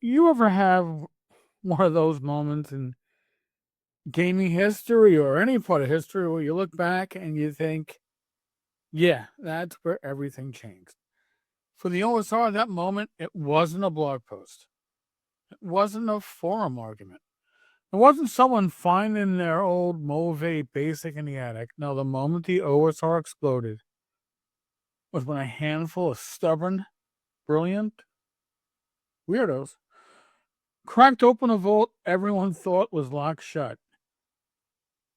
You ever have one of those moments in gaming history or any part of history where you look back and you think, yeah, that's where everything changed? For the OSR, that moment, it wasn't a blog post. It wasn't a forum argument. It wasn't someone finding their old Move basic in the attic. No, the moment the OSR exploded was when a handful of stubborn, brilliant weirdos cracked open a vault everyone thought was locked shut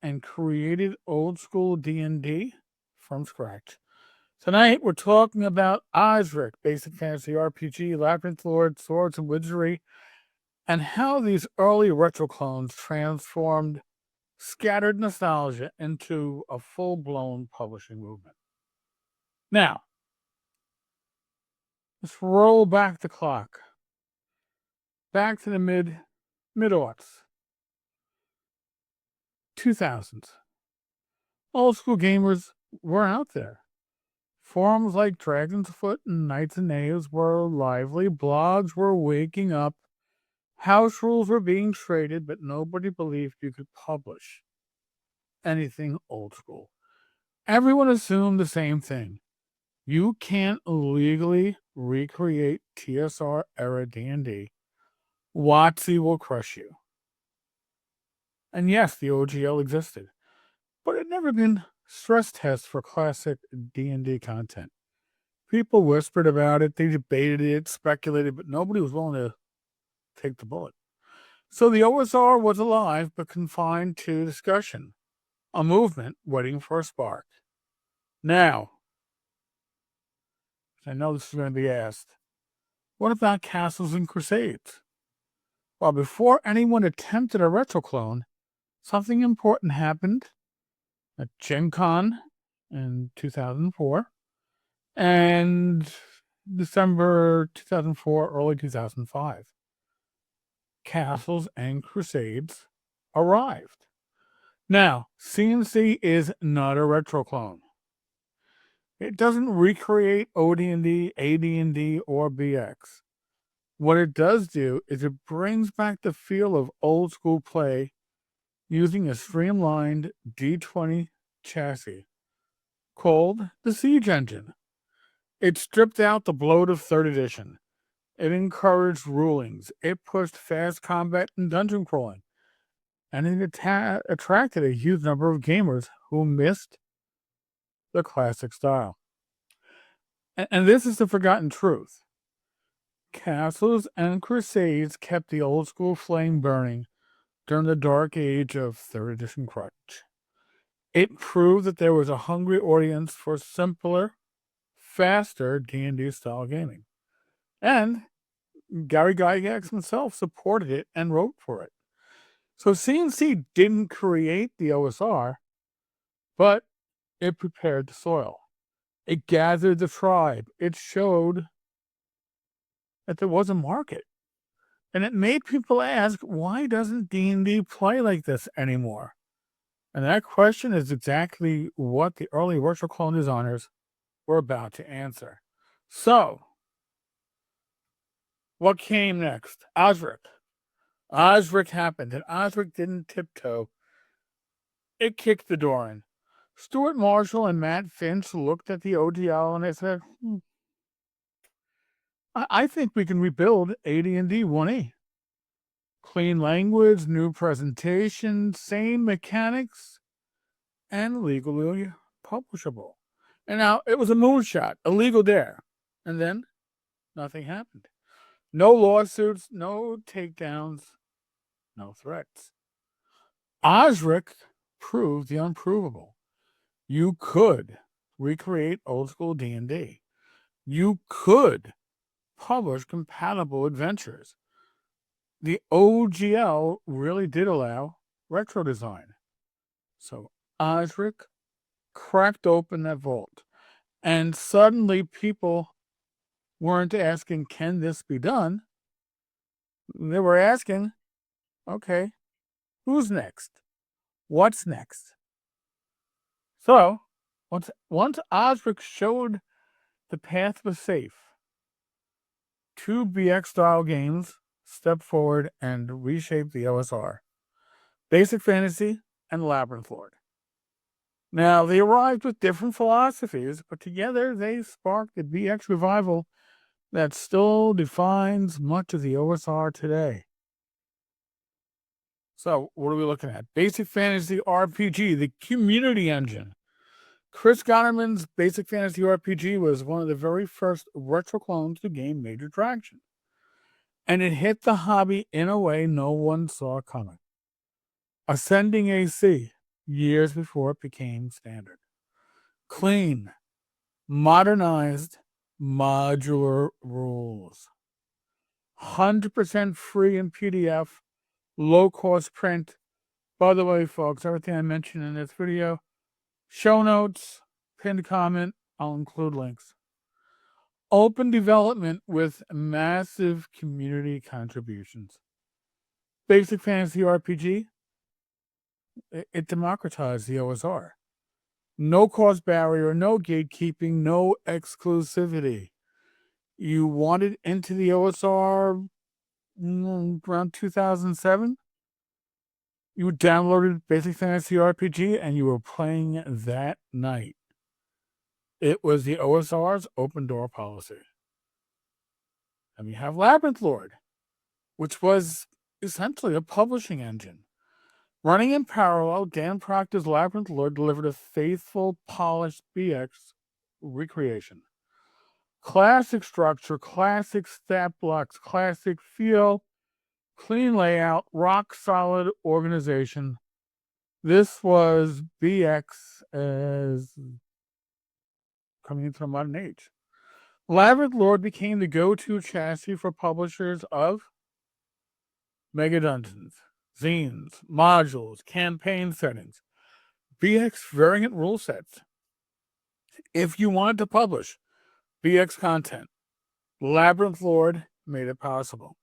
and created old school D&D from scratch. Tonight we're talking about OSRIC, Basic Fantasy RPG, Labyrinth Lord, Swords and Wizardry, and how these early retroclones transformed scattered nostalgia into a full-blown publishing movement. Now, let's roll back the clock. Back to the mid-aughts. 2000s. Old school gamers were out there. Forums like Dragon's Foot and Knights and Knaves were lively. Blogs were waking up. House rules were being traded, but nobody believed you could publish anything old school. Everyone assumed the same thing. You can't legally recreate TSR-era D&D. WotC will crush you. And yes, the OGL existed, but it had never been stress tests for classic D&D content. People whispered about it, they debated it, speculated, but nobody was willing to take the bullet. So the OSR was alive, but confined to discussion, a movement waiting for a spark. Now, I know this is going to be asked, what about Castles and Crusades? Well, before anyone attempted a retroclone, something important happened at Gen Con in 2004 and December 2004, early 2005. Castles and Crusades arrived. Now, CNC is not a retroclone. It doesn't recreate OD&D, AD&D, or BX. What it does do is it brings back the feel of old school play using a streamlined D20 chassis called the Siege Engine. It stripped out the bloat of 3rd edition. It encouraged rulings. It pushed fast combat and dungeon crawling. And it attracted a huge number of gamers who missed the classic style. And this is the forgotten truth. Castles and Crusades kept the old school flame burning during the dark age of 3rd edition crunch. It proved that there was a hungry audience for simpler, faster D&D style gaming. And Gary Gygax himself supported it and wrote for it. So CNC didn't create the OSR, but it prepared the soil. It gathered the tribe. It showed that there was a market. And it made people ask, why doesn't D&D play like this anymore? And that question is exactly what the early retroclone designers were about to answer. So, what came next? OSRIC. OSRIC happened, and OSRIC didn't tiptoe. It kicked the door in. Stuart Marshall and Matt Finch looked at the OGL and they said, I think we can rebuild AD&D 1E. Clean language, new presentation, same mechanics, and legally publishable. And now it was a moonshot, a legal dare. And then nothing happened. No lawsuits, no takedowns, no threats. OSRIC proved the unprovable. You could recreate old school D&D. You could publish compatible adventures. The OGL really did allow retro design. So OSRIC cracked open that vault. And suddenly people weren't asking, can this be done? They were asking, okay, who's next? What's next? So, once OSRIC showed the path was safe, 2 BX-style games stepped forward and reshaped the OSR, Basic Fantasy and Labyrinth Lord. Now, they arrived with different philosophies, but together they sparked a BX revival that still defines much of the OSR today. So, what are we looking at? Basic Fantasy RPG, the community engine. Chris Gotterman's Basic Fantasy RPG was one of the very first retroclones to gain major traction. And it hit the hobby in a way no one saw coming. Ascending AC, years before it became standard. Clean, modernized, modular rules. 100% free in PDF, low-cost print. By the way, folks, everything I mentioned in this video, show notes, pinned comment, I'll include links. Open development with massive community contributions. Basic Fantasy RPG, it democratized the OSR. No cost barrier, no gatekeeping, no exclusivity. You wanted into the OSR around 2007? You downloaded Basic Fantasy RPG and you were playing that night. It was the OSR's open door policy. And we have Labyrinth Lord, which was essentially a publishing engine. Running in parallel, Dan Proctor's Labyrinth Lord delivered a faithful, polished BX recreation. Classic structure, classic stat blocks, classic feel, clean layout, rock-solid organization. This was BX as coming into the modern age. Labyrinth Lord became the go-to chassis for publishers of mega dungeons, zines, modules, campaign settings, BX variant rule sets. If you wanted to publish BX content, Labyrinth Lord made it possible.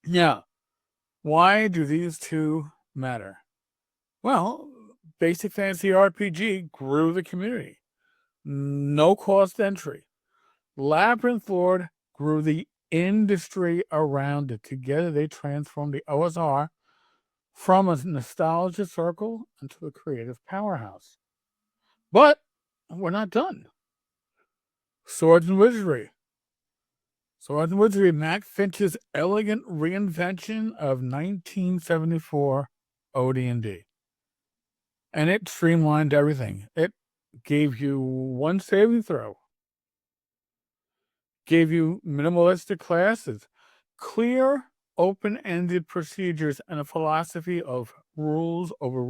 Now, why do these two matter? Well, Basic Fantasy RPG grew the community. No cost entry. Labyrinth Lord grew the industry around it. Together, they transformed the OSR from a nostalgia circle into a creative powerhouse. But we're not done. Swords and Wizardry. Swords and Wizardry, Matt Finch's elegant reinvention of 1974 OD&D. And it streamlined everything. It gave you one saving throw. Gave you minimalistic classes, clear, open-ended procedures, and a philosophy of rulings over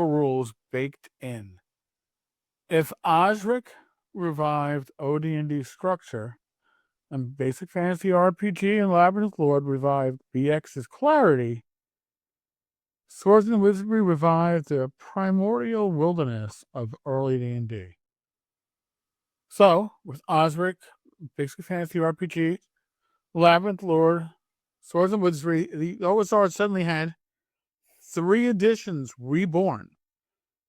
rules baked in. If OSRIC revived OD&D structure, and Basic Fantasy RPG and Labyrinth Lord revived BX's clarity, Swords and Wizardry revived the primordial wilderness of early D&D. So, with OSRIC, Basic Fantasy RPG, Labyrinth Lord, Swords and Wizardry, the OSR suddenly had 3 editions reborn,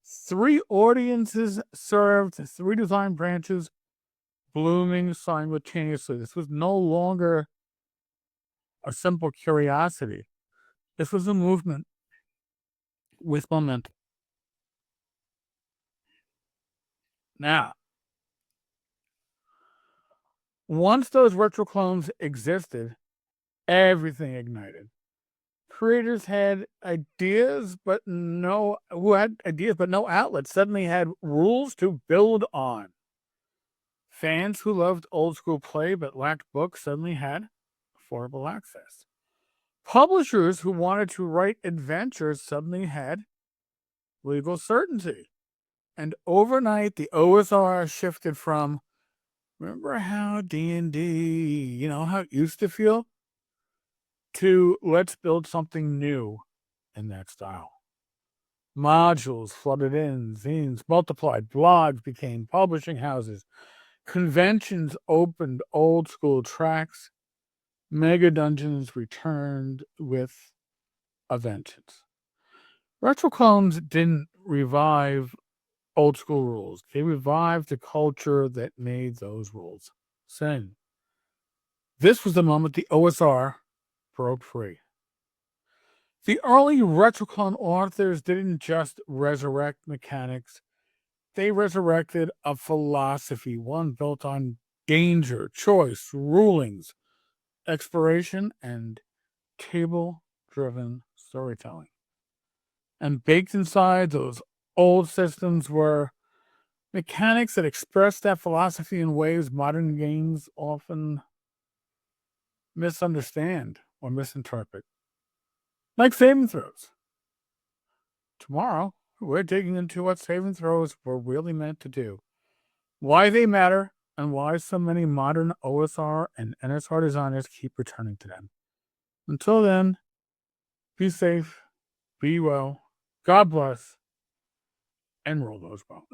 3 audiences served, 3 design branches blooming simultaneously. This was no longer a simple curiosity. This was a movement with momentum. Now, once those retroclones existed, everything ignited. Creators had ideas, but no outlets, suddenly had rules to build on. Fans who loved old school play but lacked books suddenly had affordable access. Publishers who wanted to write adventures suddenly had legal certainty. And overnight, the OSR shifted from, remember how D&D, how it used to feel, to let's build something new in that style. Modules flooded in, zines multiplied, blogs became publishing houses, conventions opened old school tracks, mega dungeons returned with a vengeance. Retroclones didn't revive old school rules. They revived the culture that made those rules sing. This was the moment the OSR broke free. The early Retroclone authors didn't just resurrect mechanics, they resurrected a philosophy, one built on danger, choice, rulings, exploration, and table-driven storytelling. And baked inside those old systems were mechanics that expressed that philosophy in ways modern games often misunderstand or misinterpret. Like saving throws. Tomorrow, we're digging into what saving throws were really meant to do, why they matter, and why so many modern OSR and NSR designers keep returning to them. Until then, be safe, be well, God bless, and roll those bones.